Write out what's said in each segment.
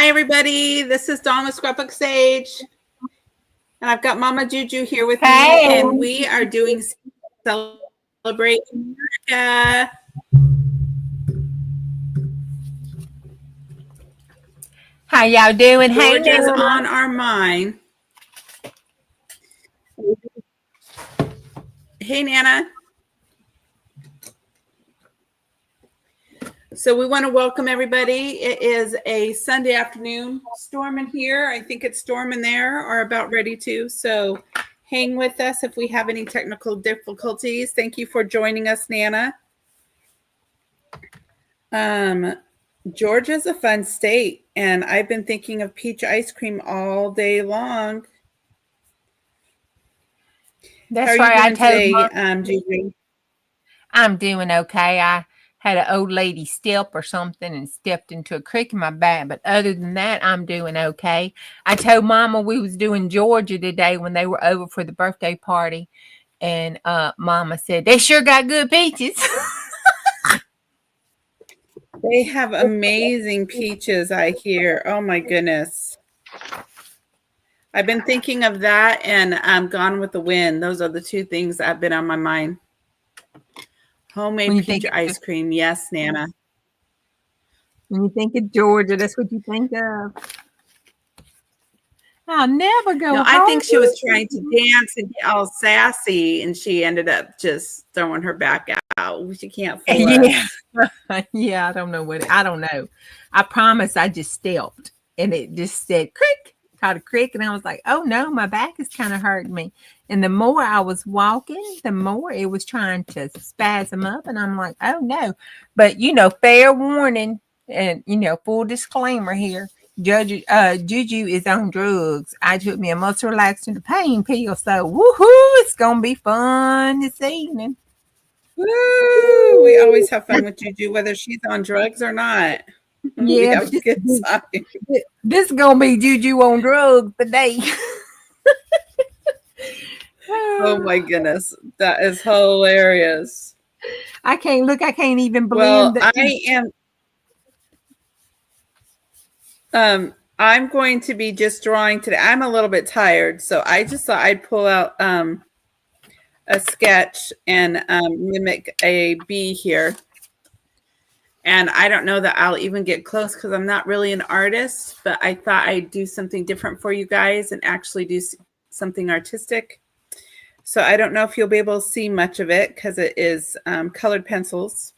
Hi, everybody. This is Dawn with Scrapbook Sage. And I've got Mama JuJu here with me. And we are doing Celebrate America. How y'all doing? Georgia's on our mind. Hey, Nana. So we want to welcome everybody. It is a Sunday afternoon, storming here. I think it's storming there or about ready to. So hang with us if we have any technical difficulties. Thank you for joining us, Nana. Georgia's a fun state, and I've been thinking of peach ice cream all day long. That's How are right. you doing today, JuJu? I'm doing okay. I had an old lady step or something and stepped into a creek in my back. But other than that, I'm doing okay. I told Mama we was doing Georgia today when they were over for the birthday party. And Mama said, they sure got good peaches. They have amazing peaches, I hear. Oh, my goodness. I've been thinking of that and Gone with the Wind. Those are the two things that have been on my mind. Homemade peach ice cream. Yes, Nana. When you think of Georgia, that's what you think of. I'll never go home. I think she was trying to dance and get all sassy, and she ended up just throwing her back out. She can't fool us. Yeah, I don't know. I promise I just stepped, and it just said, creak. Caught a crick, and I was like, oh no, my back is kind of hurting me. And the more I was walking, the more it was trying to spasm up, and I'm like, oh no. But fair warning, and full disclaimer here, JuJu is on drugs. I took me a muscle relaxant and a pain pill, so woohoo, it's gonna be fun this evening. Woo! We always have fun with JuJu, whether she's on drugs or not. Yeah, this is gonna be JuJu on drugs today. Oh my goodness, that is hilarious. I can't even believe that. I'm going to be just drawing today. I'm a little bit tired, so I just thought I'd pull out a sketch and mimic a bee here. And I don't know that I'll even get close because I'm not really an artist, but I thought I'd do something different for you guys and actually do something artistic. So I don't know if you'll be able to see much of it because it is colored pencils.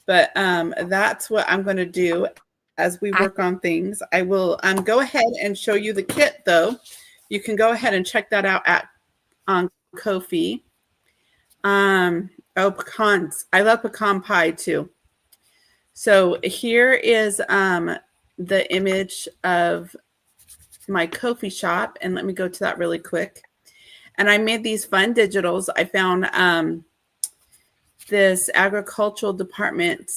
But that's what I'm going to do as we work on things. I will go ahead and show you the kit, though. You can go ahead and check that out on Ko-fi. Pecans. I love pecan pie, too. So here is the image of my Ko-fi shop. And let me go to that really quick. And I made these fun digitals. I found this agricultural department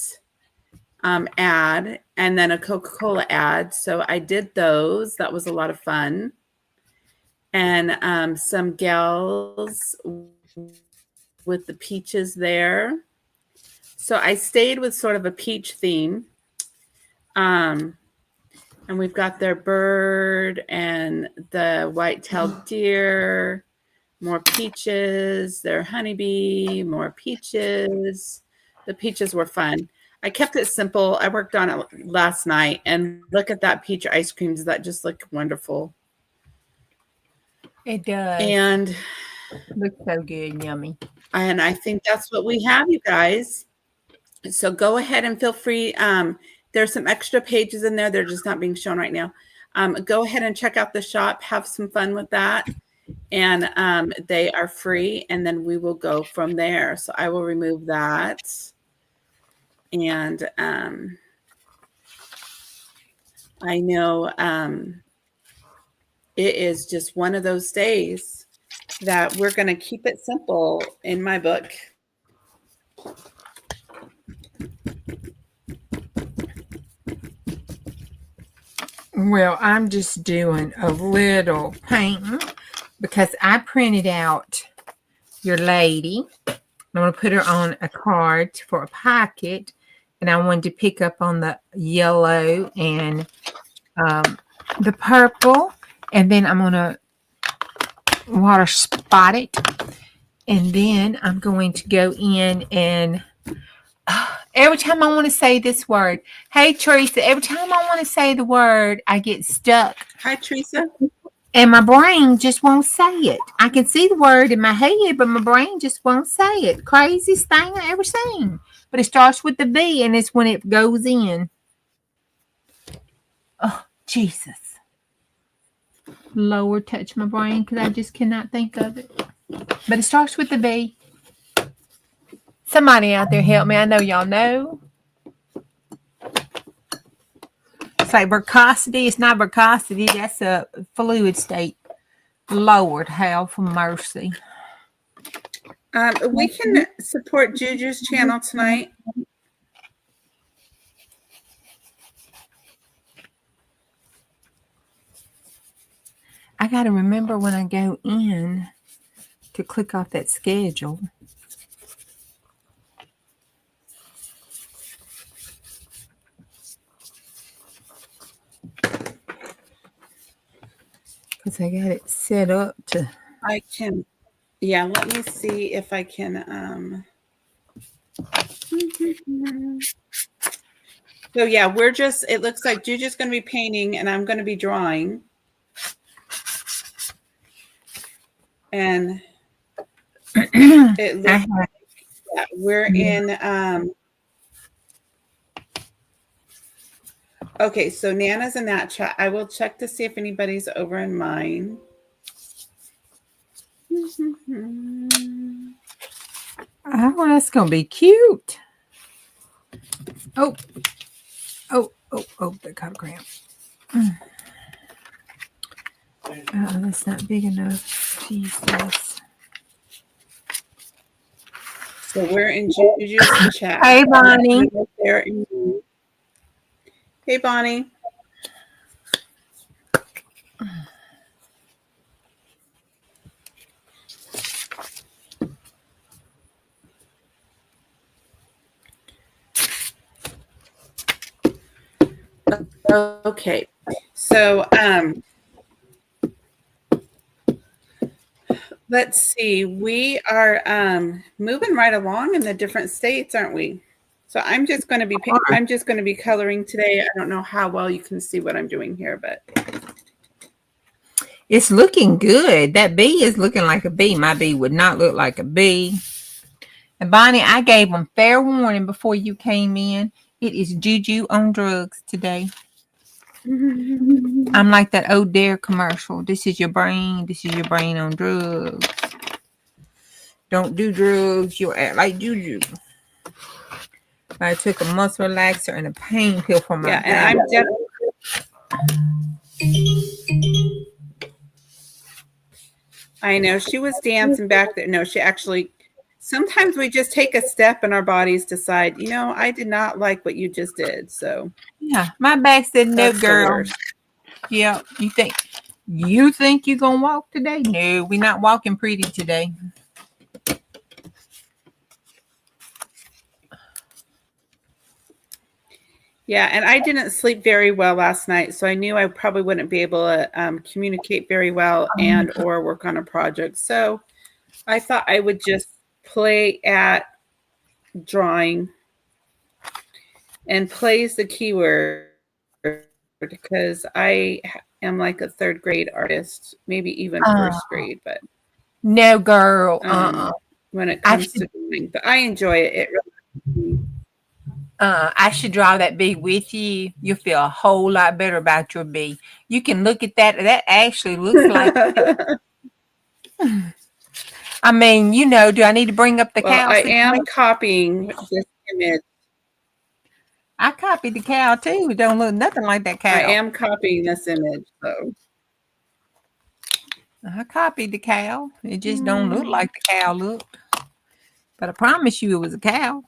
ad and then a Coca-Cola ad. So I did those. That was a lot of fun. And some gals with the peaches there. So I stayed with sort of a peach theme. And we've got their bird and the white-tailed deer, more peaches, their honeybee, more peaches. The peaches were fun. I kept it simple. I worked on it last night, and look at that peach ice cream. Does that just look wonderful? It does. And looks so good and yummy. And I think that's what we have, you guys. So go ahead and feel free. There's some extra pages in there. They're just not being shown right now. Go ahead and check out the shop. Have some fun with that. And they are free. And then we will go from there. So I will remove that. And I know it is just one of those days that we're going to keep it simple in my book. Well, I'm just doing a little painting because I printed out your lady. I'm going to put her on a card for a pocket. And I wanted to pick up on the yellow and the purple, and then I'm going to water spot it. And then I'm going to go in and every time I want to say this word, hey, Teresa, every time I want to say the word, I get stuck. Hi, Teresa. And my brain just won't say it. I can see the word in my head, but my brain just won't say it. Craziest thing I ever seen. But it starts with the B, and it's when it goes in. Oh, Jesus. Lord, touch my brain because I just cannot think of it. But it starts with the B. Somebody out there help me. I know y'all know. It's like viscosity. It's not viscosity. That's a fluid state. Lord, have mercy. We can support Juju's channel tonight. I got to remember when I go in to click off that schedule. Because I got it set up to. I can, yeah, let me see if I can. So yeah, it looks like Juju's going to be painting and I'm going to be drawing. And it looks like we're in, okay, so Nana's in that chat. I will check to see if anybody's over in mine. Oh, that's going to be cute. Oh, that got a cramp. Oh, that's not big enough. Jesus. So we're in Juju's chat. Hey, Bonnie. Hey, Bonnie. Okay, so let's see. We are moving right along in the different states, aren't we? So I'm just going to be coloring today. I don't know how well you can see what I'm doing here, but it's looking good. That B is looking like a B. My B would not look like a B. And Bonnie, I gave them fair warning before you came in. It is Juju on drugs today. I'm like that old Dare commercial. This is your brain. This is your brain on drugs. Don't do drugs. You'll act like Juju. I took a muscle relaxer and a pain pill for my back. And I'm definitely. I know she was dancing back there. No, she actually. Sometimes we just take a step and our bodies decide, I did not like what you just did. So yeah, my back said no, girl. Yeah, you think you're gonna walk today? No, we're not walking pretty today. Yeah, and I didn't sleep very well last night, so I knew I probably wouldn't be able to communicate very well and or work on a project. So I thought I would just play at drawing, and plays the keyword because I am like a third grade artist, maybe even first grade, but no, girl. When it comes to doing, but I enjoy it. It really. I should draw that bee with you. You'll feel a whole lot better about your bee. You can look at that. That actually looks like. I mean, do I need to bring up the cow? I am copying this image. I copied the cow too. It don't look nothing like that cow. I am copying this image though. I copied the cow. It just don't look like the cow looked. But I promise you it was a cow.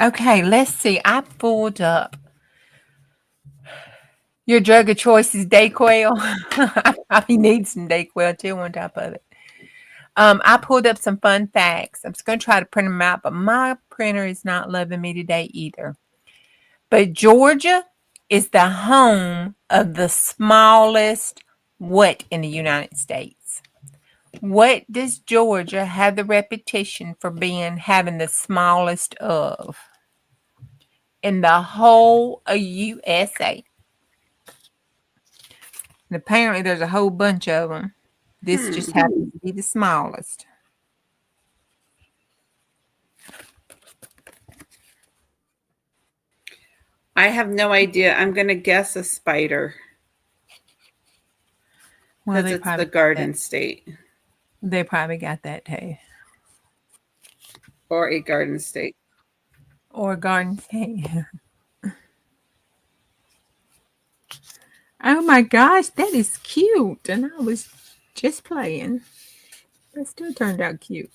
Okay, let's see. I pulled up. Your drug of choice is Dayquil. I probably need some Dayquil too on top of it. I pulled up some fun facts. I'm just going to try to print them out, but my printer is not loving me today either. But Georgia is the home of the smallest what in the United States? What does Georgia have the reputation for having the smallest of in the whole of USA? And apparently there's a whole bunch of them. This just happens to be the smallest. I have no idea. I'm going to guess a spider. Well, Because it's the Garden State. They probably got that too. Or a Garden State. Or a Garden State. Oh my gosh, that is cute. And I was just playing. That still turned out cute.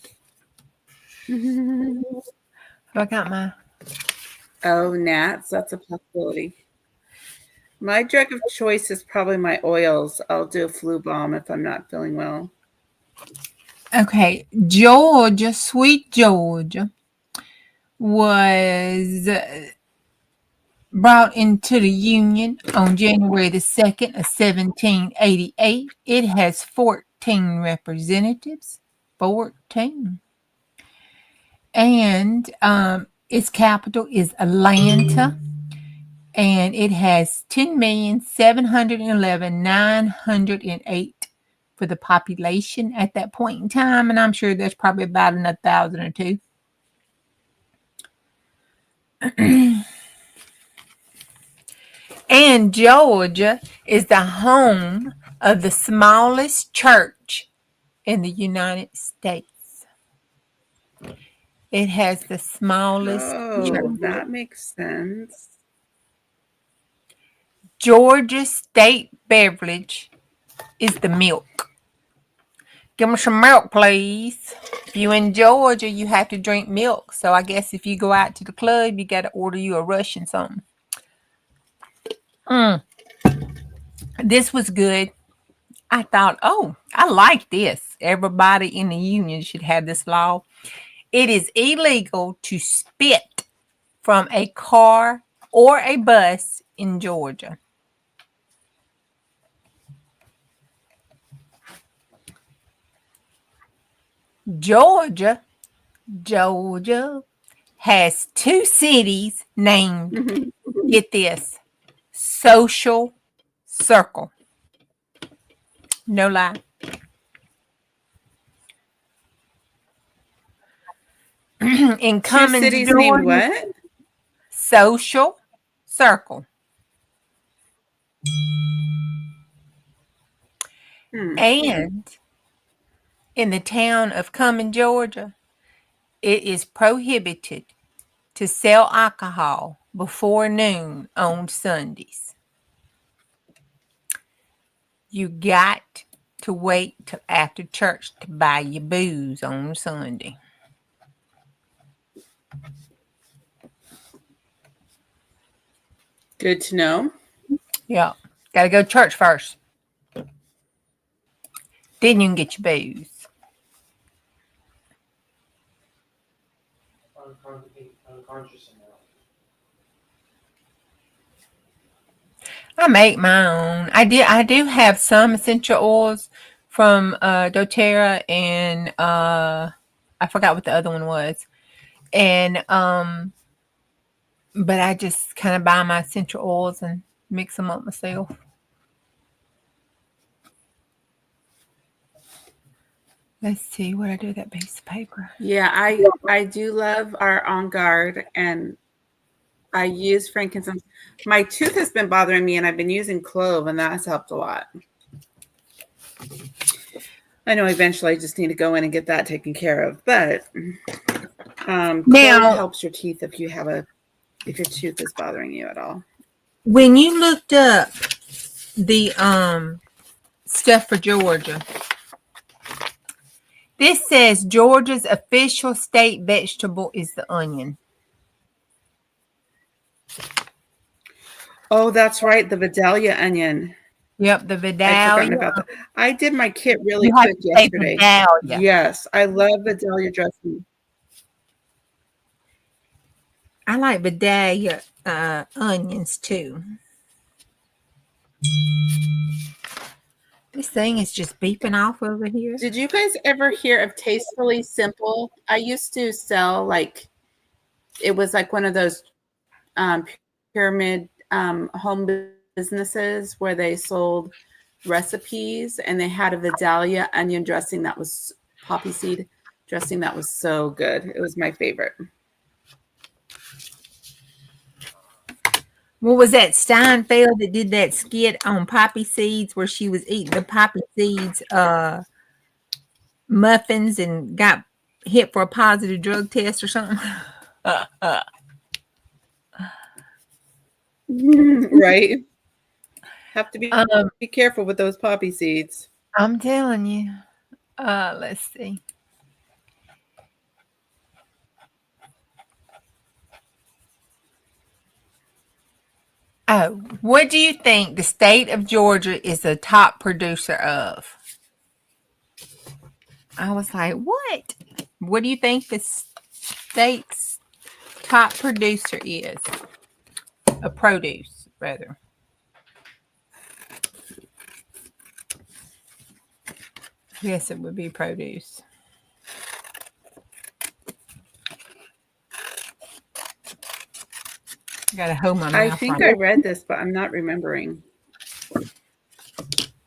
I got my... Oh, gnats. That's a possibility. My drug of choice is probably my oils. I'll do a flu balm if I'm not feeling well. Okay, Georgia, sweet Georgia, was brought into the Union on January the 2nd of 1788. It has 14 representatives. 14. And its capital is Atlanta. And it has 10,711,908 for the population at that point in time. And I'm sure there's probably about 1,000 or two. And Georgia is the home of the smallest church in the United States. It has the smallest church. That makes sense. Georgia's state beverage is the milk. Give me some milk, please. If you're in Georgia, you have to drink milk. So I guess if you go out to the club, you got to order you a Russian something. This was good. I thought, oh, I like this. Everybody in the union should have this law. It is illegal to spit from a car or a bus in Georgia. Georgia has 2 cities named, get this, Social Circle. No lie. In Cummins, 2 cities Georgia, named what? Social Circle. And in the town of Cummins, Georgia, it is prohibited to sell alcohol before noon on Sundays. You got to wait till after church to buy your booze on Sunday. Good to know. Yeah. Got to go to church first. Then you can get your booze. I make my own. I do have some essential oils from doTERRA and I forgot what the other one was. And but I just kind of buy my essential oils and mix them up myself. Let's see what I do with that piece of paper. Yeah, I do love our On Guard, and I use frankincense. My tooth has been bothering me, and I've been using clove, and that has helped a lot. I know eventually I just need to go in and get that taken care of, but clove helps your teeth if your tooth is bothering you at all. When you looked up the stuff for Georgia, this says Georgia's official state vegetable is the onion. Oh, that's right. The Vidalia onion. Yep, the Vidalia. About that. I did my kit really quick yesterday. Yes, I love Vidalia dressing. I like Vidalia onions too. This thing is just beeping off over here. Did you guys ever hear of Tastefully Simple? I used to sell it was like one of those pyramid home businesses where they sold recipes, and they had a Vidalia onion dressing that was poppy seed dressing that was so good. It was my favorite. What was that Steinfeld that did that skit on poppy seeds where she was eating the poppy seeds muffins and got hit for a positive drug test or something? Right? Have to be careful with those poppy seeds. I'm telling you. Let's see. Oh, what do you think the state of Georgia is the top producer of? I was like, what? What do you think the state's top producer is? A produce, rather. Yes, it would be produce. I gotta hold my mouth. I think I read this, but I'm not remembering.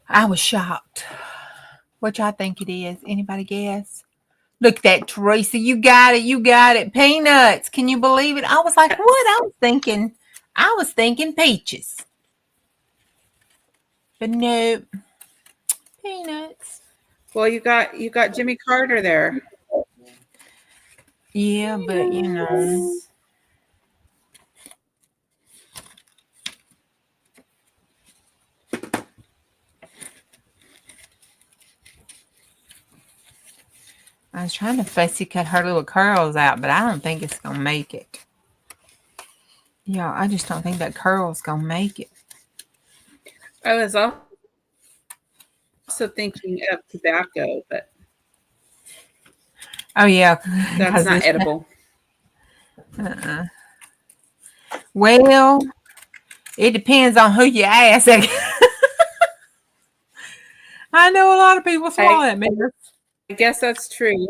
I was shocked. What y'all think it is? Anybody guess? Look at that, Teresa. You got it. You got it. Peanuts. Can you believe it? I was like, what? I was thinking peaches. But no. Peanuts. Well, you got Jimmy Carter there. Yeah, but you know. I was trying to fussy cut her little curls out, but I don't think it's going to make it. Yeah, I just don't think that curl's going to make it. I was also thinking of tobacco, but oh, yeah. That's not edible. Well, it depends on who you ask. I know a lot of people swallow it, man. I guess that's true.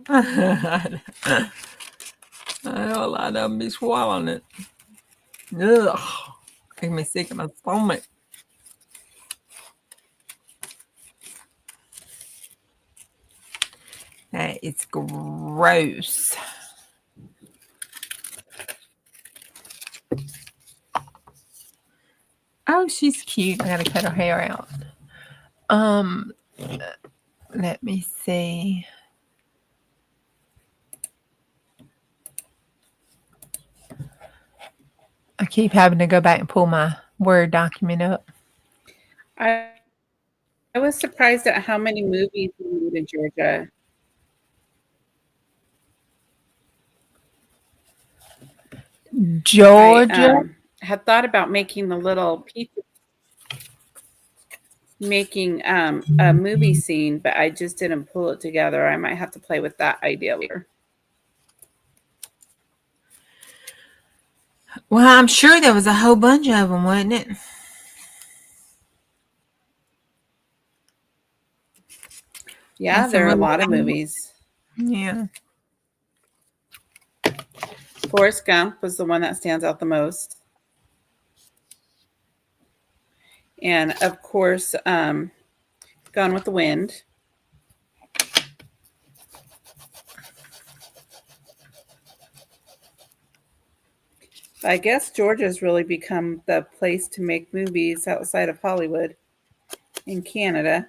I know a lot of them be swallowing it. Ugh. Make me sick in my stomach. That is gross. Oh, she's cute. I gotta cut her hair out. Let me see. I keep having to go back and pull my Word document up. I was surprised at how many movies we made in Georgia. Georgia? I had thought about making the little pizza, making a movie scene, but I just didn't pull it together. I might have to play with that idea later. Well, I'm sure there was a whole bunch of them, wasn't it? Yeah, there are a lot of movies. Yeah. Forrest Gump was the one that stands out the most. And of course, Gone with the Wind. I guess Georgia's really become the place to make movies outside of Hollywood in Canada.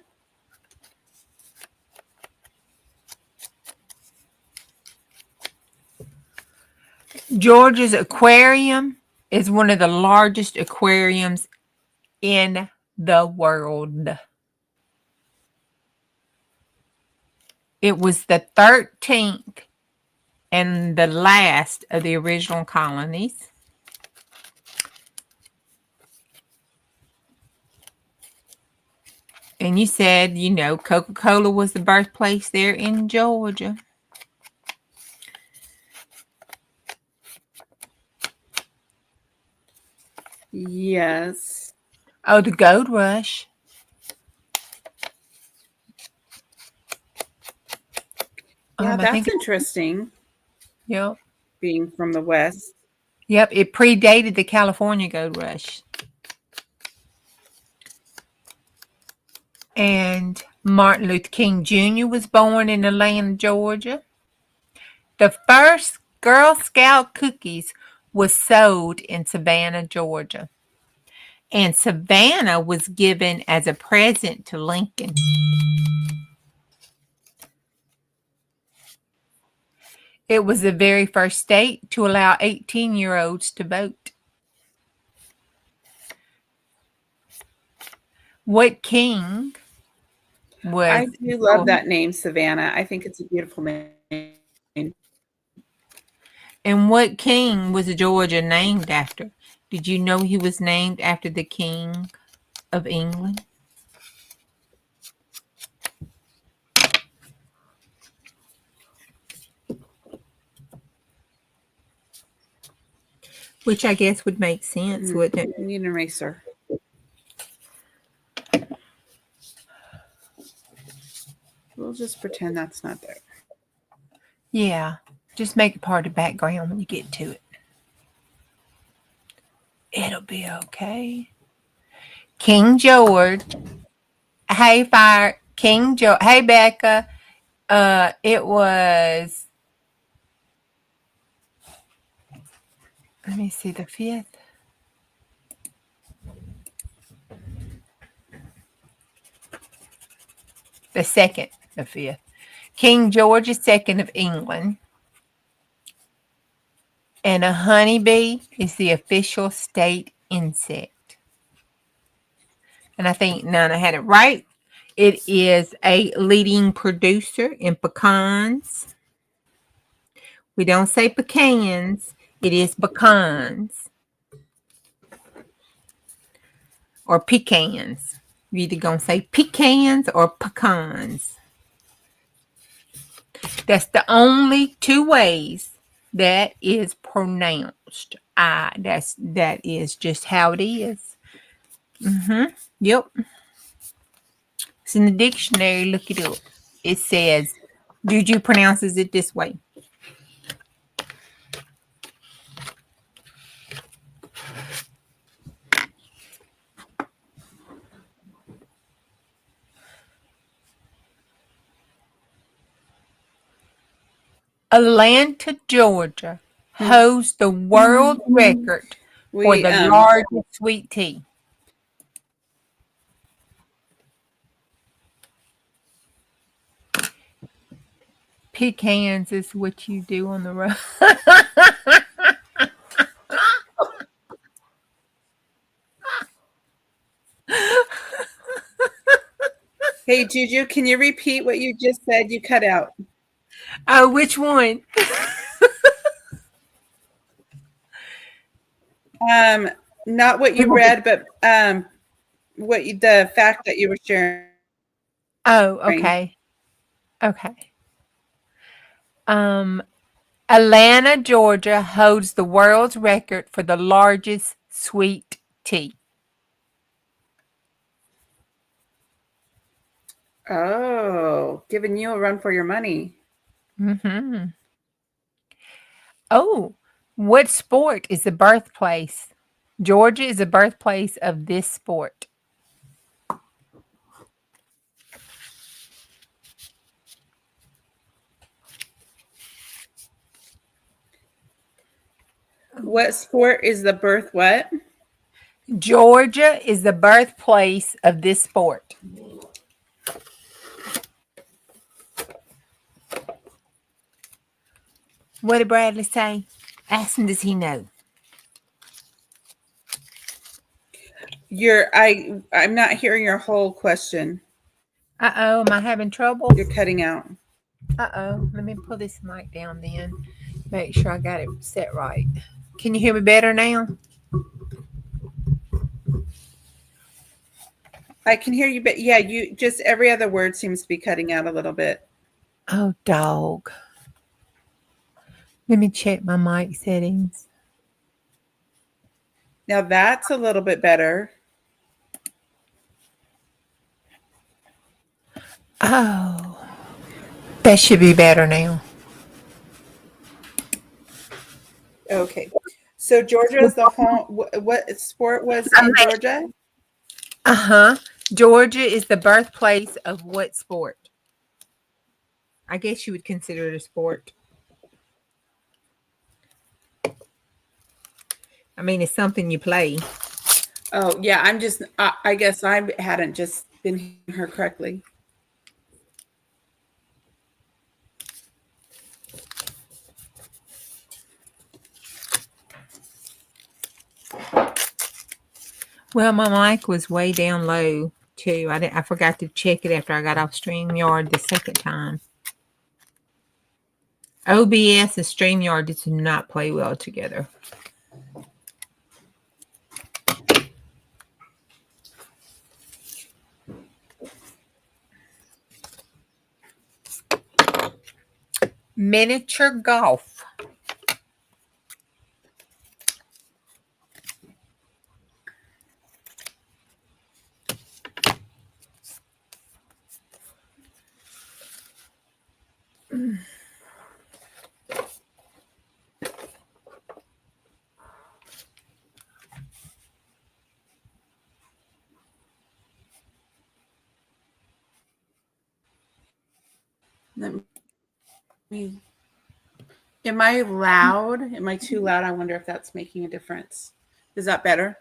Georgia's aquarium is one of the largest aquariums in the world. It was the 13th and the last of the original colonies. And you said, Coca-Cola was the birthplace there in Georgia. Yes. Oh, the gold rush. Yeah, I think that's interesting. Yep. Being from the West. Yep, it predated the California gold rush. And Martin Luther King Jr. was born in Atlanta, Georgia. The first Girl Scout cookies was sold in Savannah, Georgia. And Savannah was given as a present to Lincoln. It was the very first state to allow 18-year-olds to vote. What king was... I do love that name, Savannah. I think it's a beautiful name. And what king was Georgia named after? Did you know he was named after the King of England? Which I guess would make sense, wouldn't it? I need an eraser. We'll just pretend that's not there. Yeah, just make it part of the background when you get to it. It'll be okay. King George. Hey, Fire. King George. Hey, Becca. It was... Let me see, the 5th. The 2nd, the 5th. King George II of England. And a honeybee is the official state insect. And I think Nana had it right. It is a leading producer in pecans. We don't say pecans. It is pecans. Or pecans. You're either going to say pecans or pecans. That's the only two ways that is pronounced. That is just how it is. Yep. It's in the dictionary. Look it up. It says, Juju pronounces it this way. Atlanta, Georgia holds the world record for the largest sweet tea. Pecans is what you do on the road. Hey, Juju, can you repeat what you just said? You cut out. Oh, which one? Not what you read, but the fact that you were sharing. Oh, okay. Okay. Atlanta, Georgia holds the world's record for the largest sweet tea. Oh, giving you a run for your money. Oh, what sport is the birthplace? Georgia is the birthplace of this sport. What sport is the birth what? Georgia is the birthplace of this sport. What did Bradley say? Ask him, does he know? I'm not hearing your whole question. Uh-oh, am I having trouble? You're cutting out. Uh-oh, let me pull this mic down then. Make sure I got it set right. Can you hear me better now? I can hear you, but yeah, you just every other word seems to be cutting out a little bit. Oh, dog. Let me check my mic settings. Now that's a little bit better. Oh, that should be better now. Okay. So Georgia is the home. What sport was in Georgia? Uh-huh. Georgia is the birthplace of what sport? I guess you would consider it a sport. I mean, it's something you play. Oh yeah, I'm just. I guess I hadn't just been hearing her correctly. Well, my mic was way down low too. I forgot to check it after I got off StreamYard the second time. OBS and StreamYard do not play well together. Miniature golf. Let me. Am I loud? Am I too loud? I wonder if that's making a difference. Is that better?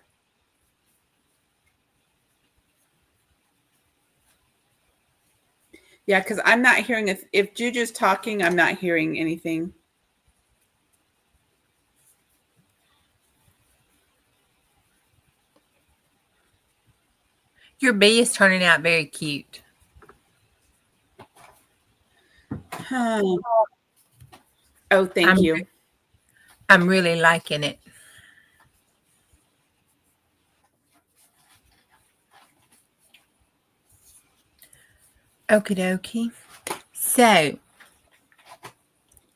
Yeah, because I'm not hearing if Juju's talking, I'm not hearing anything. Your bee is turning out very cute. Oh, thank you. I'm really liking it. Okie dokie. So,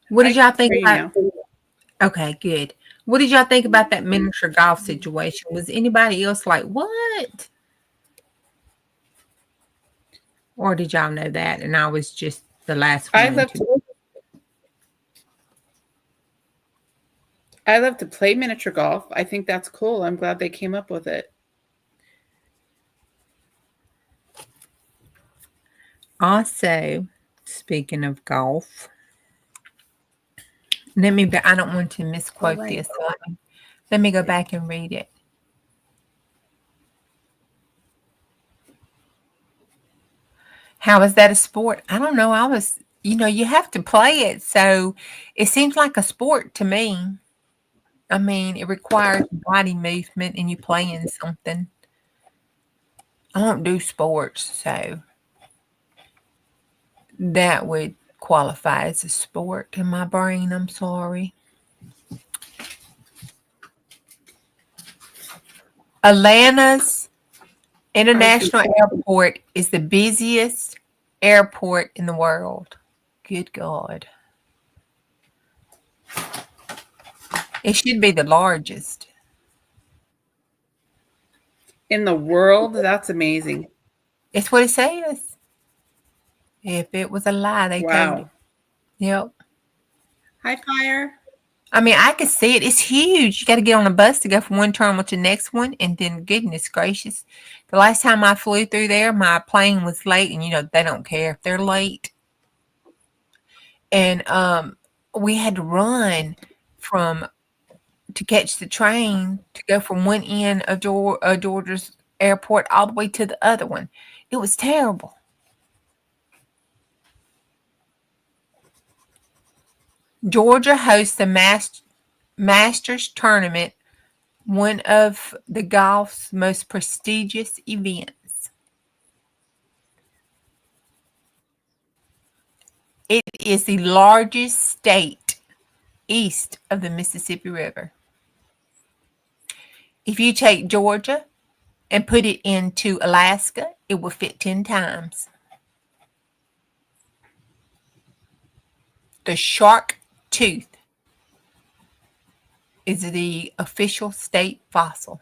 what did y'all think about? Okay, good. What did y'all think about that miniature golf situation? Was anybody else like, what? Or did y'all know that? And I was just the last one. I love to play miniature golf. I think that's cool. I'm glad they came up with it. Also, speaking of golf, I don't want to misquote this. So let me go back and read it. How is that a sport? I don't know. You have to play it. So it seems like a sport to me. I mean, it requires body movement and you playing something. I don't do sports, so that would qualify as a sport in my brain. I'm sorry. Atlanta's International Airport is the busiest airport in the world. Good God. It should be the largest. In the world? That's amazing. It's what it says. If it was a lie, they told it. Yep. Hi, Fire. I mean, I could see it. It's huge. You got to get on a bus to go from one terminal to the next one. And then, goodness gracious, the last time I flew through there, my plane was late. And, they don't care if they're late. And we had to run to catch the train to go from one end of Georgia's airport all the way to the other one. It was terrible. Georgia hosts the Masters tournament, one of the golf's most prestigious events. It is the largest state east of the Mississippi River. If you take Georgia, and put it into Alaska, it will fit 10 times. The shark tooth is the official state fossil.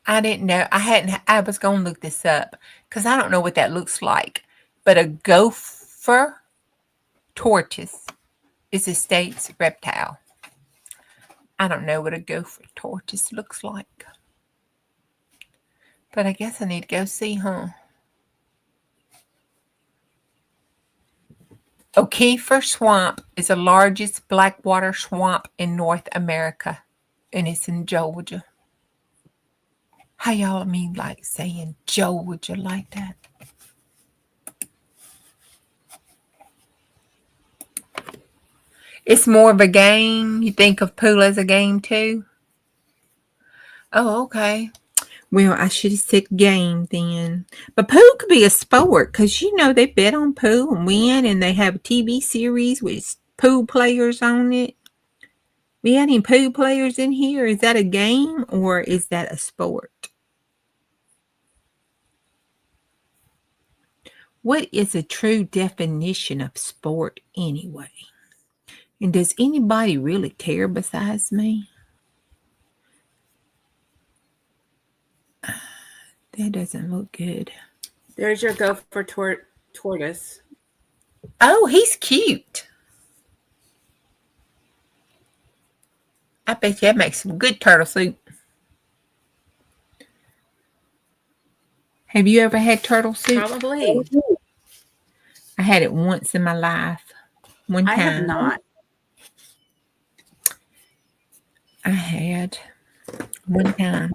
I didn't know. I was going to look this up because I don't know what that looks like. But a gopher tortoise is a state's reptile. I don't know what a gopher tortoise looks like. But I guess I need to go see, huh? O'Keefer Swamp is the largest blackwater swamp in North America, and it's in Georgia. How y'all mean like saying Georgia like that? It's more of a game. You think of pool as a game too? Oh, okay. Well, I should have said game then. But pool could be a sport because, they bet on pool and win, and they have a TV series with pool players on it. We had any pool players in here? Is that a game or is that a sport? What is a true definition of sport anyway? And does anybody really care besides me? That doesn't look good. There's your gopher tortoise. Oh, he's cute. I bet you that makes some good turtle soup. Have you ever had turtle soup? Probably. I had it once in my life. One time. I have not. I had one time.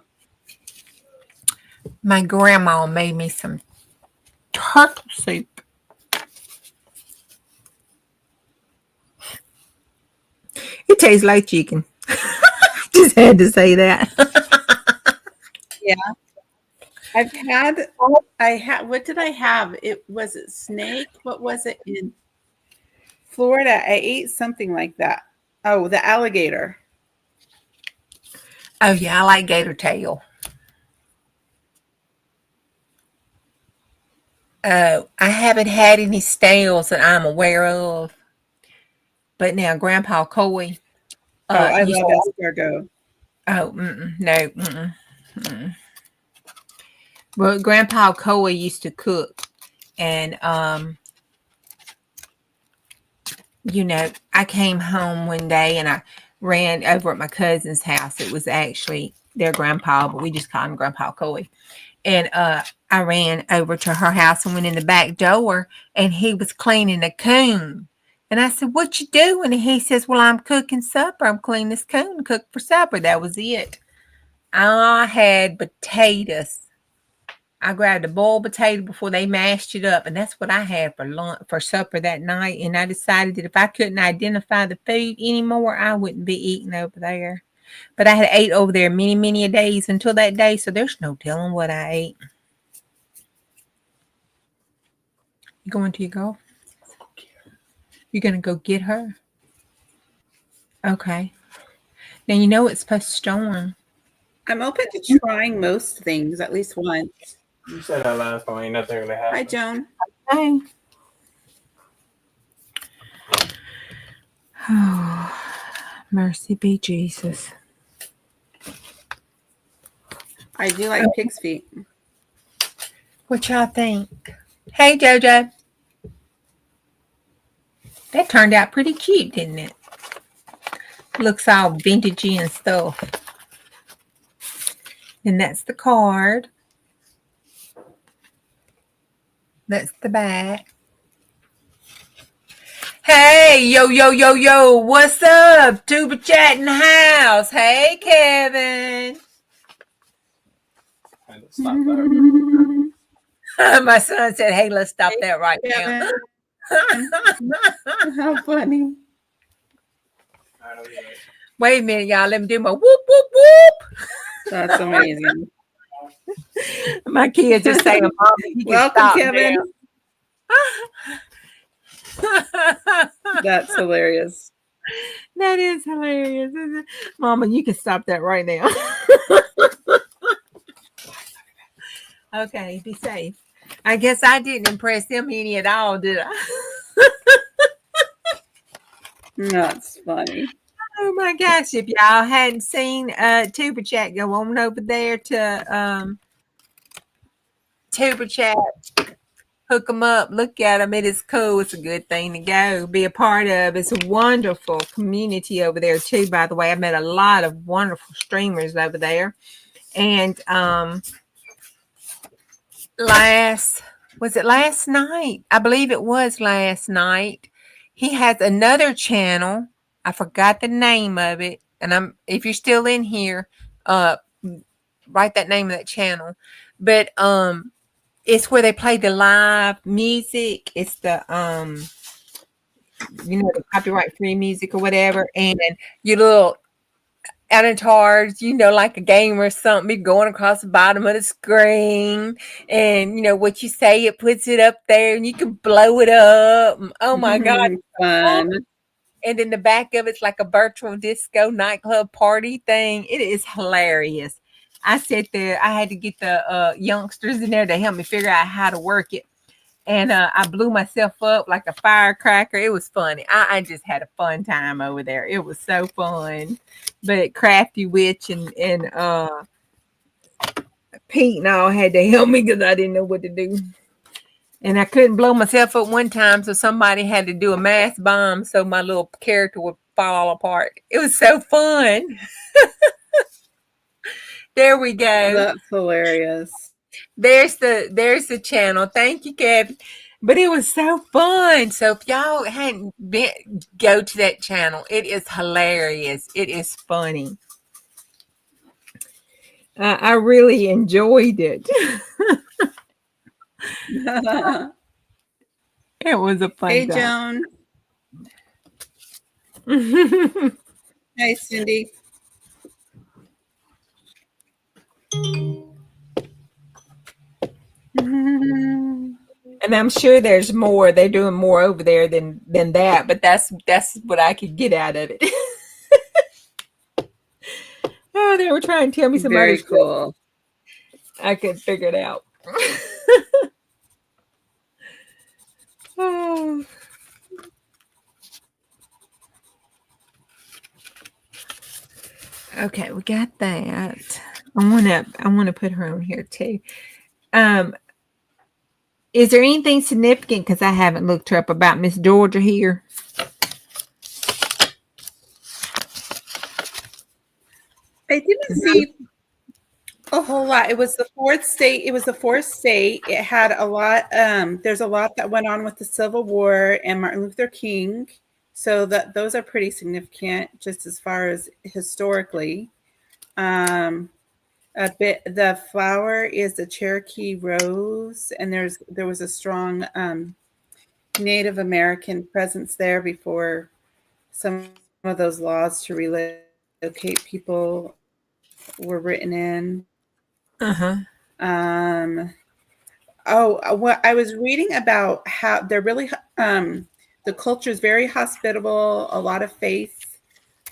My grandma made me some turtle soup. It tastes like chicken. Just had to say that. Yeah. What did I have? Was it snake? What was it in Florida? I ate something like that. Oh, the alligator. Oh, yeah, I like gator tail. I haven't had any stales that I'm aware of. But now, Grandpa Coy. I love escargot. Oh, no. Well, Grandpa Coy used to cook. And, I came home one day and I ran over at my cousin's house. It was actually their grandpa, but we just called him Grandpa Coy. And I ran over to her house and went in the back door, and he was cleaning a coon. And I said, "What you doing?" And he says, "Well, I'm cooking supper. I'm cleaning this coon to cook for supper." That was it. I had potatoes. I grabbed a boiled potato before they mashed it up, and that's what I had for supper that night. And I decided that if I couldn't identify the food anymore, I wouldn't be eating over there. But I had ate over there many, many days until that day, so there's no telling what I ate. You going to your golf? You're going to go get her? Okay. Now, it's supposed to storm. I'm open to trying most things at least once. You said that last time. Ain't nothing really happened. Hi, Joan. Hi. Oh, mercy be Jesus. I do like pig's feet. What y'all think? Hey, JoJo. That turned out pretty cute, didn't it? Looks all vintagey and stuff. And that's the card. That's the back. Hey, yo. What's up? Tuba Chat in the house. Hey, Kevin. Let's stop that. My son said, "Hey, let's stop that right now." How funny. Wait a minute, y'all. Let me do my whoop, whoop, whoop. That's amazing. My kids are saying, "Mom, you can welcome, stop Kevin." That's hilarious. That is hilarious. Mama, you can stop that right now. Okay, be safe. I guess I didn't impress them any at all, did I? That's funny. Oh my gosh. If y'all hadn't seen Tuber Chat, go on over there to Tuber Chat. Hook them up. Look at them. It is cool. It's a good thing to go be a part of. It's a wonderful community over there too. By the way, I met a lot of wonderful streamers over there. And last night? I believe it was last night. He has another channel. I forgot the name of it. And if you're still in here, write that name of that channel. But it's where they play the live music. It's the the copyright free music or whatever. And your little avatars, like a game or something, be going across the bottom of the screen. And what you say, it puts it up there and you can blow it up. Oh my God. Fun. And in the back of it's like a virtual disco nightclub party thing. It is hilarious. I sat there. I had to get the youngsters in there to help me figure out how to work it. And I blew myself up like a firecracker. It was funny. I just had a fun time over there. It was so fun. But Crafty Witch and Pete and all had to help me because I didn't know what to do. And I couldn't blow myself up one time, so somebody had to do a mass bomb so my little character would fall apart. It was so fun. There we go. That's hilarious. There's the channel. Thank you, Kevin. But it was so fun. So if y'all hadn't been, go to that channel. It is hilarious. It is funny. I really enjoyed it. It was a fun Hey, time. Joan. Hey, Cindy. And I'm sure there's more. They're doing more over there than that, but that's what I could get out of it. Oh, they were trying to tell me some Very other stuff. cool. I could figure it out. Oh. Okay, we got that. I wanna put her on here too. Is there anything significant, because I haven't looked her up, about Miss Georgia here? I didn't see a whole lot. It was the fourth state. It had a lot. There's a lot that went on with the Civil War and Martin Luther King. So those are pretty significant just as far as historically. The flower is the Cherokee rose, and there was a strong Native American presence there before some of those laws to relocate people were written in. What I was reading about how they're really the culture is very hospitable, a lot of faith,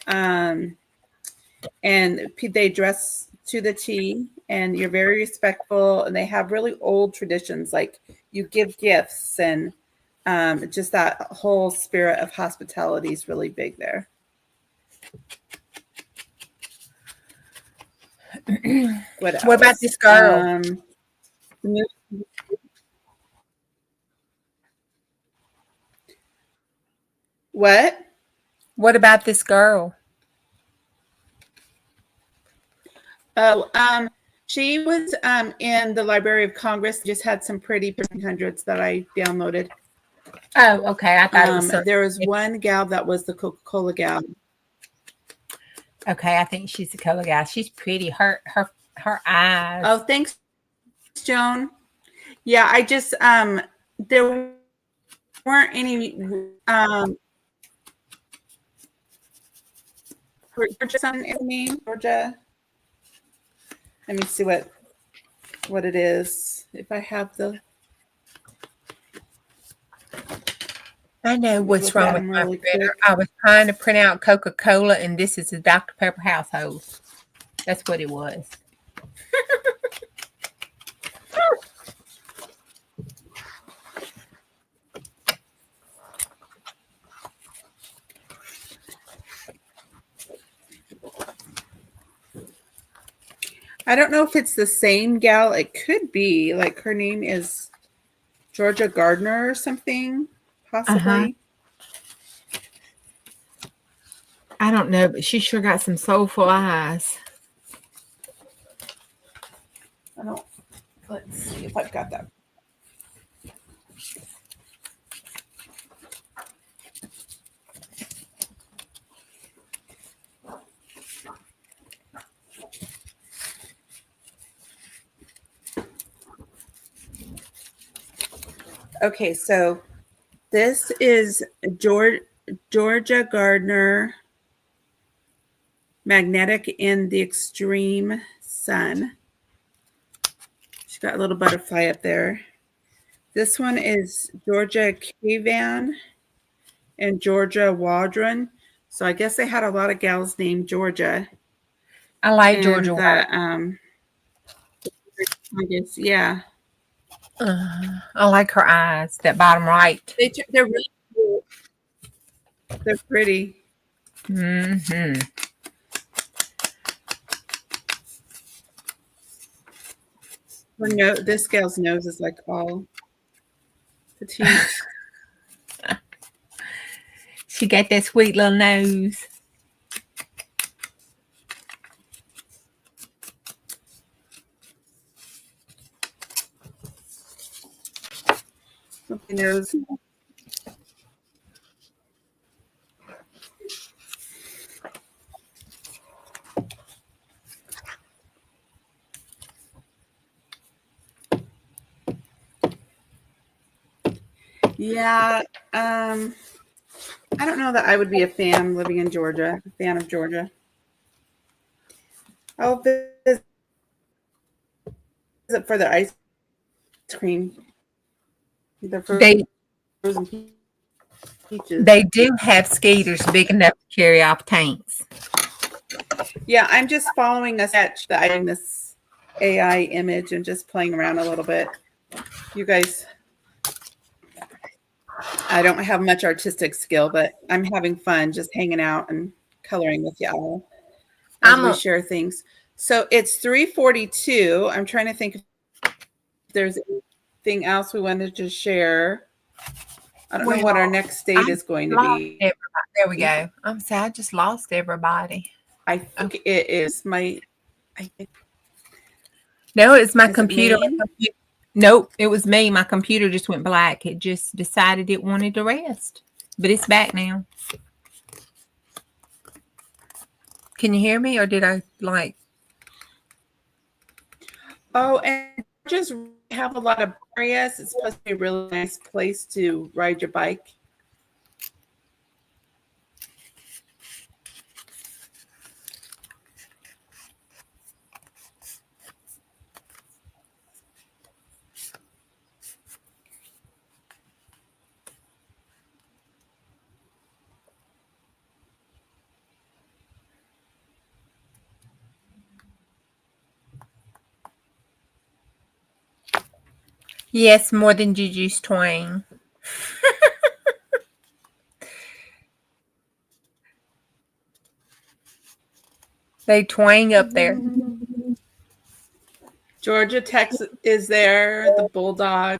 and they dress to the T, and you're very respectful, and they have really old traditions, like you give gifts, and just that whole spirit of hospitality is really big there. What about this girl? What about this girl? Oh, she was in the Library of Congress. Just had some pretty 100s that I downloaded. Oh, okay. I thought there was one gal that was the Coca-Cola gal. Okay, I think she's the color gal. She's pretty. Her eyes. Oh, thanks, Joan. Yeah, I just there weren't any Georgia name, Georgia. Let me see what it is. If I have the I know what's Look wrong at with them my really printer. quick. I was trying to print out Coca-Cola, and this is a Dr. Pepper household. That's what it was. I don't know if it's the same gal. It could be. Like her name is Georgia Gardner or something, possibly. I don't know, but she sure got some soulful eyes. I don't. Let's see if I've got that. Okay, so this is Georgia Gardner, Magnetic in the Extreme Sun. She's got a little butterfly up there. This one is Georgia Cavan and Georgia Waldron. So I guess they had a lot of gals named Georgia. I like And Georgia. I guess, yeah. I like her eyes, that bottom right. They're really cool. They're pretty. Mm-hmm. This gal's nose is like all petite. She got that sweet little nose. Nose. Yeah, I don't know that I would be a fan living in Georgia. A fan of Georgia. I'll visit for the ice cream. The frozen peaches. They do have skaters big enough to carry off tanks. Yeah, I'm just following a sketch that I'm this AI image and just playing around a little bit. You guys, I don't have much artistic skill, but I'm having fun just hanging out and coloring with y'all as we share things. So it's 3:42. I'm trying to think if there's anything else we wanted to share. I don't know what our next date is going to be. There we go. I'm sorry, I just lost everybody. I think it is my. No, it's my computer. Nope, it was me. My computer just went black. It just decided it wanted to rest, but it's back now. Can you hear me, or did I like? Oh, and just have a lot of areas. It's supposed to be a really nice place to ride your bike. Yes, more than Juju's twang. They twang up there. Georgia Tech is there. The Bulldog.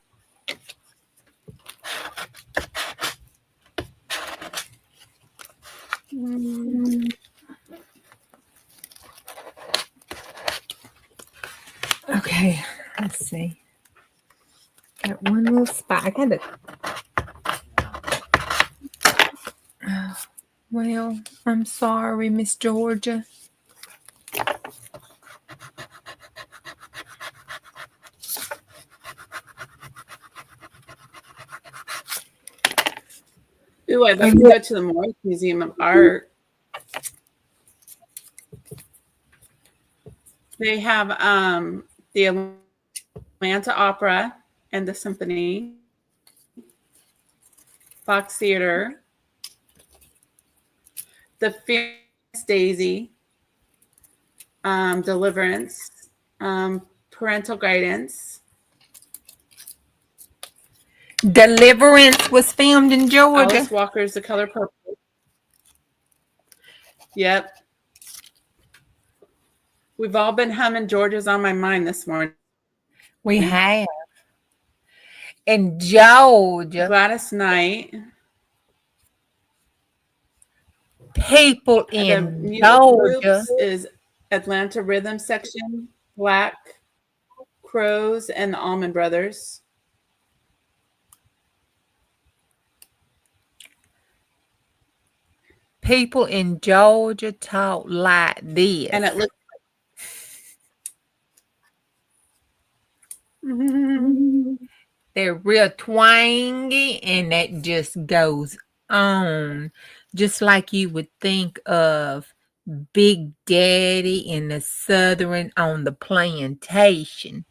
Okay, let's see. Got one little spot. I got it. Well, I'm sorry, Miss Georgia. Ooh, I'd like to go to the Morris Museum of Art. They have the Atlanta Opera and the Symphony. Fox Theater, The Fearless Daisy, Deliverance, Parental Guidance. Deliverance was filmed in Georgia. Alice Walker's The Color Purple. Yep. We've all been humming Georgia's on My Mind this morning. We have. In Georgia, Gladys Knight. people The in music Georgia. groups is Atlanta Rhythm Section, Black Crows, and the Allman Brothers. People in Georgia talk like this. And it looks They're real twangy, and that just goes on. Just like you would think of Big Daddy in the Southern on the plantation.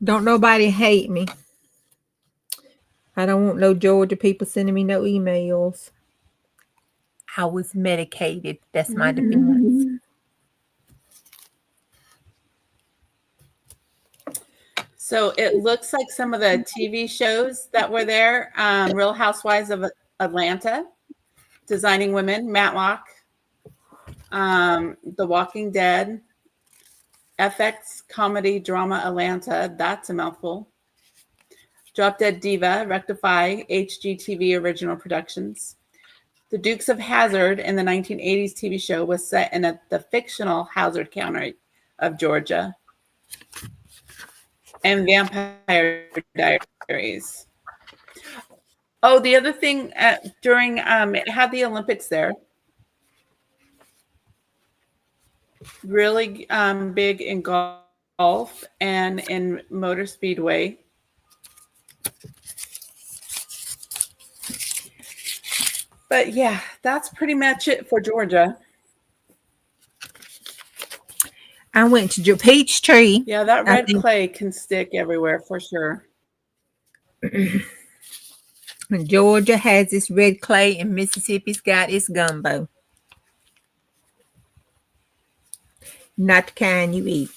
Don't nobody hate me. I don't want no Georgia people sending me no emails. I was medicated. That's my defense. so it looks like some of the TV shows that were there. Real Housewives of Atlanta, Designing Women, Matlock, The Walking Dead, FX Comedy Drama Atlanta. That's a mouthful. Drop Dead Diva, Rectify, HGTV Original Productions. The Dukes of Hazzard in the 1980s TV show was set in the fictional Hazard County of Georgia. And Vampire Diaries. Oh, the other thing during it had the Olympics there. Really big in golf and in motor speedway. But yeah, that's pretty much it for Georgia. I went to Peachtree. Yeah, that red clay can stick everywhere for sure. Georgia has its red clay, and Mississippi's got its gumbo. Not the kind you eat.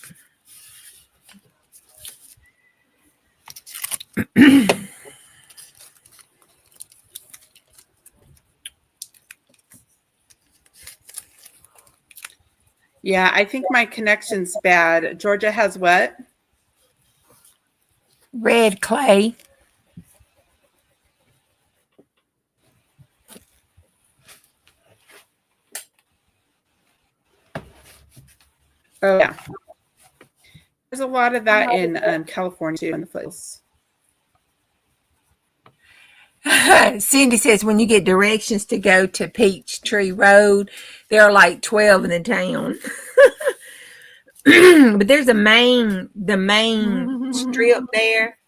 Yeah, I think my connection's bad. Georgia has what? Red clay. Oh, yeah. There's a lot of that in California too, in the foothills. Cindy says when you get directions to go to Peachtree Road, there are like 12 in the town. But there's the main strip there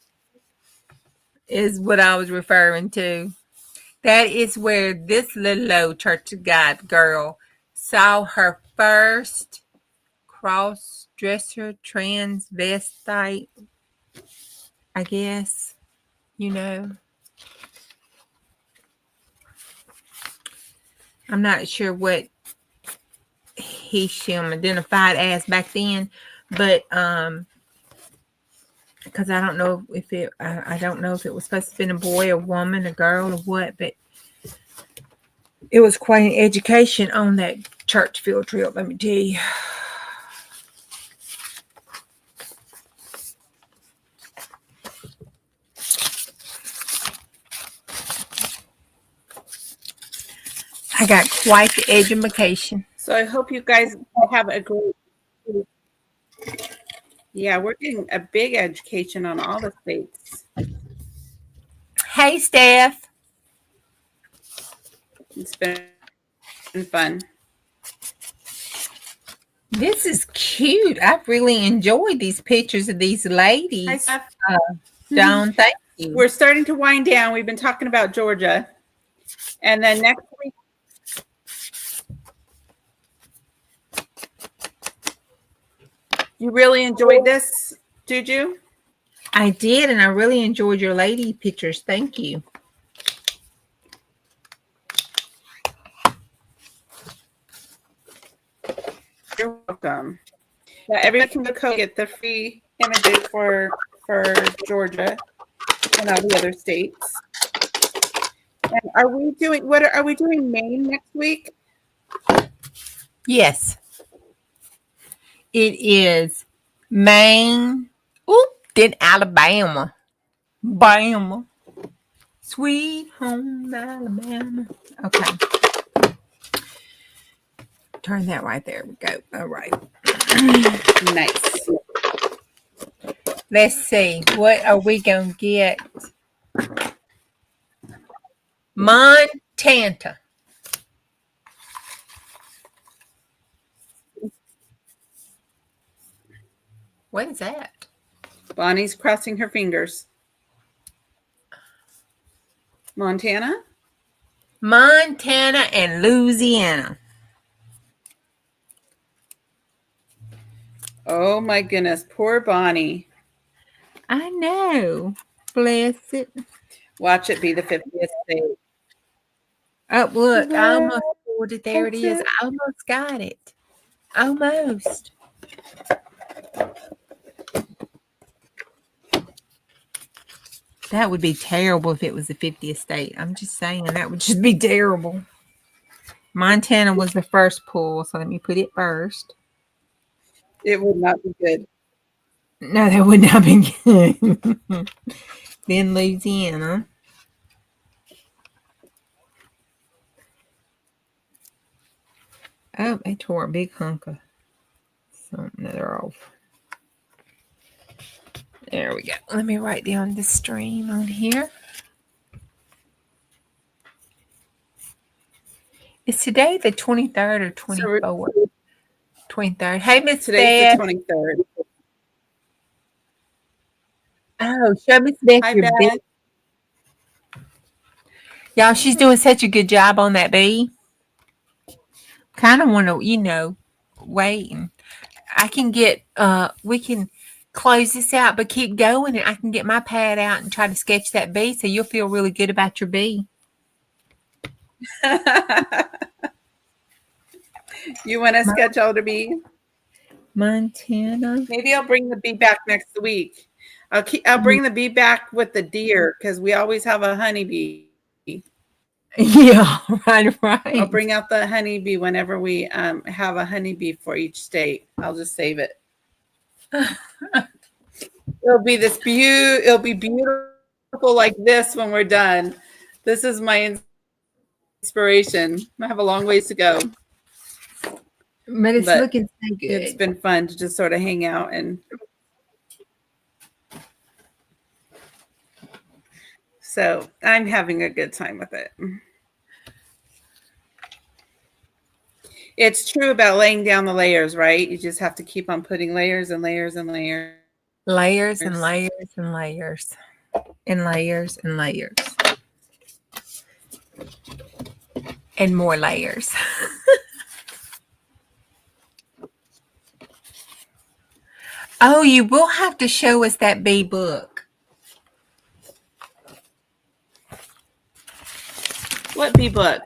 is what I was referring to. That is where this little old Church of God girl saw her first cross-dresser transvestite, I guess, you know. I'm not sure what he identified as back then, but because I don't know if it I don't know if it was supposed to be a boy, a woman, a girl, or what, but it was quite an education on that church field trip, let me tell you. I got quite the education. So I hope you guys have a great. Yeah, we're getting a big education on all the states. Hey, Steph. It's been fun. This is cute. I've really enjoyed these pictures of these ladies. Hi, Steph. Dawn, thank you. We're starting to wind down. We've been talking about Georgia. And then next week. You really enjoyed this, Juju? I did, and I really enjoyed your lady pictures. Thank you. You're welcome. Yeah, everyone can go get the free images for Georgia and all the other states. And are we doing Maine next week? Yes. It is Maine. Oop, then Alabama. Bama. Sweet home Alabama. Okay. Turn that right there. We go. All right. Nice. Let's see. What are we going to get? Montana. What is that? Bonnie's crossing her fingers. Montana? Montana and Louisiana. Oh my goodness, poor Bonnie. I know. Bless it. Watch it be the 50th state. Oh, look. I almost pulled it. There it is. I almost got it. Almost. That would be terrible if it was the 50th state. I'm just saying that would just be terrible. Montana was the first pull, so let me put it first. It would not be good. No, that would not be good. Then Louisiana. Oh, they tore a big hunk of something that are off. There we go. Let me write down the stream on here. Is today the 23rd or 24th? 23rd. Hey, Miss Today's Beth. the 23rd. Oh, show Miss Beth Hi, your Beth. bee. Y'all, she's doing such a good job on that bee. Kind of want to, wait. And I can get, we can close this out, but keep going, and I can get my pad out and try to sketch that bee, so you'll feel really good about your bee. You want to sketch older bee? Montana. Maybe I'll bring the bee back next week. I'll bring the bee back with the deer because we always have a honeybee. Yeah, right. I'll bring out the honeybee whenever we have a honeybee for each state. I'll just save it. It'll be beautiful like this when we're done. This is my inspiration. I have a long ways to go. But it's looking so good. It's been fun to just sort of hang out and so I'm having a good time with it. It's true about laying down the layers, right? You just have to keep on putting layers and layers and layers. Layers and layers and layers and layers and layers. And more layers. Oh, you will have to show us that bee book. What bee book?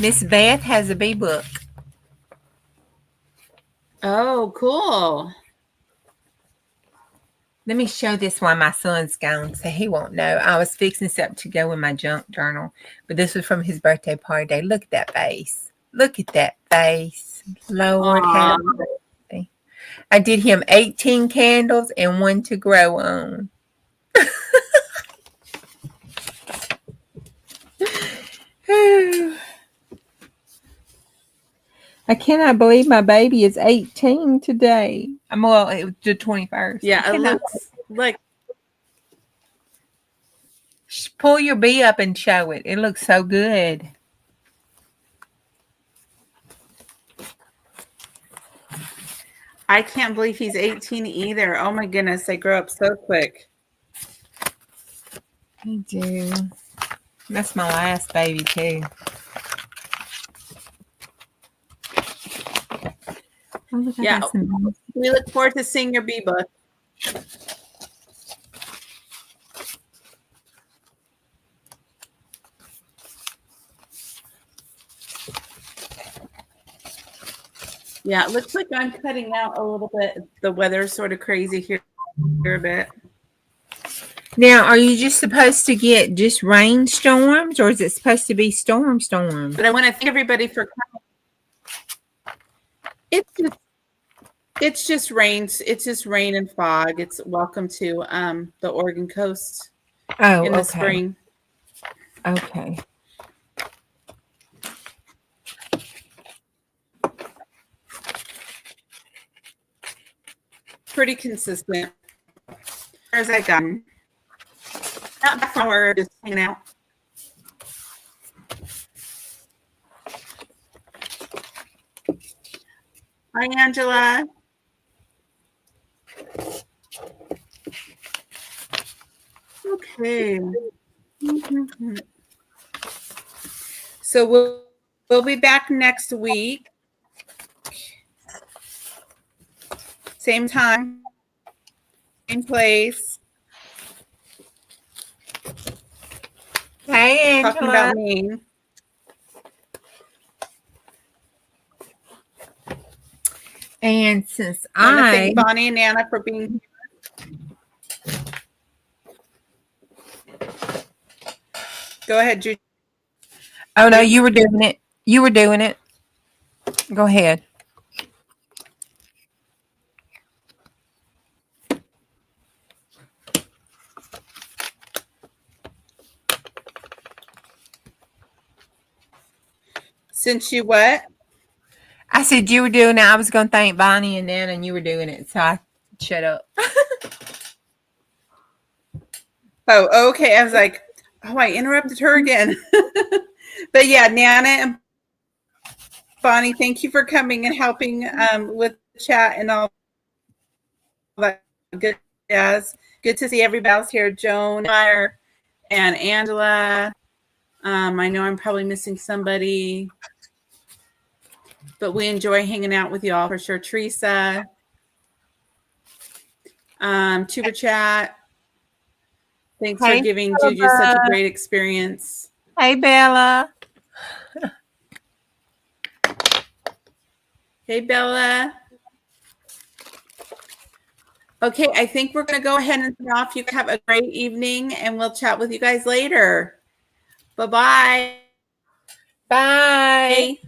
Miss Beth has a bee book. Oh, cool. Let me show this while my son's gone so he won't know. I was fixing something to go in my junk journal, but this was from his birthday party day. Look at that face. Look at that face. Lord have mercy. I did him 18 candles and one to grow on. I cannot believe my baby is 18 today. Well, it was the 21st. Yeah, it looks like. Pull your bee up and show it. It looks so good. I can't believe he's 18 either. Oh my goodness, they grow up so quick. They do. That's my last baby too. Oh, look, I Yeah. got some. We look forward to seeing your bee book. Yeah, it looks like I'm cutting out a little bit. The weather's sort of crazy here a bit. Now, are you just supposed to get just rainstorms, or is it supposed to be storms? But I want to thank everybody for coming. It's just rains. It's just rain and fog. It's welcome to the Oregon coast Oh, in the okay. spring. Okay. Pretty consistent. As I gotten. Not that far, just hanging out. Hi, Angela. Okay. So we'll be back next week. Same time, same place. Hey, Angela. Talking about Maine. And since I want to I thank Bonnie and Anna for being here. Go ahead, Juju. Oh no, you were doing it. You were doing it. Go ahead. Since you what? I said you were doing it. I was going to thank Bonnie and Nana, and you were doing it, so I shut up. Oh, okay. I was like, oh, I interrupted her again. But yeah, Nana and Bonnie, thank you for coming and helping with the chat and all that good jazz. Good to see everybody else here. Joan Meyer and Angela. I know I'm probably missing somebody, but we enjoy hanging out with y'all for sure. Teresa, Tuber Chat. Thanks for giving Juju such a great experience. Hey, Bella. Hey, Bella. Okay, I think we're going to go ahead and turn off. You have a great evening, and we'll chat with you guys later. Bye-bye. Bye.